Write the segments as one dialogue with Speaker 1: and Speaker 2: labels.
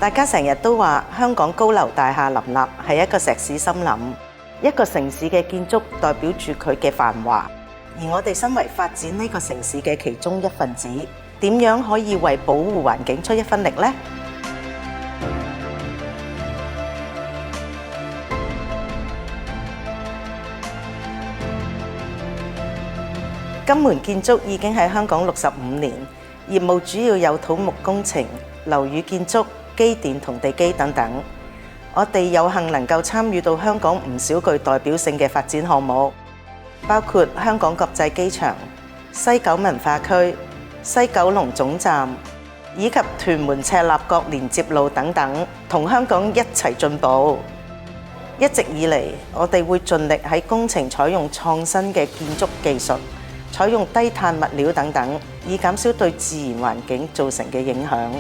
Speaker 1: 大家成日都話香港高樓大廈林立，係一個石屎森林。一個城市嘅建築代表住佢嘅繁華，而我哋身為發展呢個城市嘅其中一份子，點樣可以為保護環境出一分力呢？金門建築已經喺香港65年，業務主要有土木工程、樓宇建築、機電同地基等等。我哋有幸能夠參與到香港唔少具代表性嘅發展項目，包括香港國際機場、西九文化區、西九龍總站，以及屯門赤鱲角連接路等等，同香港一齊進步。一直以嚟，我哋會盡力喺工程採用創新嘅建築技術，採用低碳物料等等，以減少對自然環境造成嘅影響。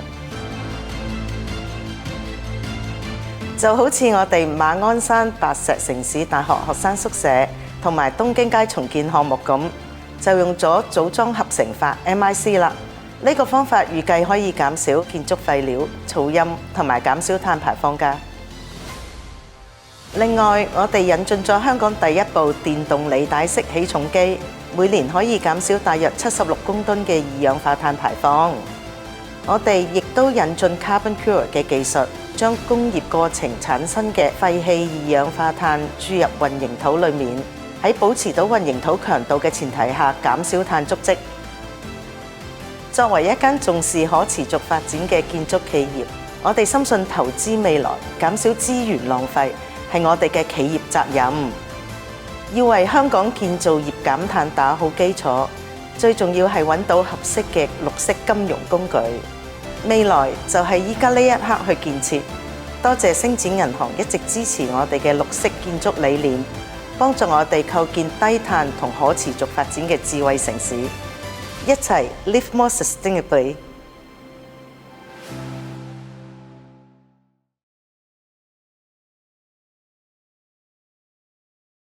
Speaker 1: 就好似我哋馬鞍山白石城市大學學生宿舍同埋東京街重建項目咁，就用咗組裝合成法 MIC 啦。呢個方法預計可以減少建築廢料、噪音同埋減少碳排放㗎。另外，我哋引進咗香港第一部電動履帶式起重機，每年可以減少大約76公噸嘅二氧化碳排放。我哋亦都引進 Carbon Pure 嘅技術，將工業過程產生嘅廢氣二氧化碳注入混凝土裡面，喺保持到混凝土強度嘅前提下，減少碳足跡。作為一間重視可持續發展嘅建築企業，我哋深信投資未來，減少資源浪費，係我哋嘅企業責任。要為香港建造業減碳打好基礎，最重要係揾到合適嘅綠色金融工具。未來就係依家呢一刻去建設。多謝星展銀行一直支持我哋嘅綠色建築理念，幫助我哋構建低碳同可持續發展嘅智慧城市。一齊 live more sustainably。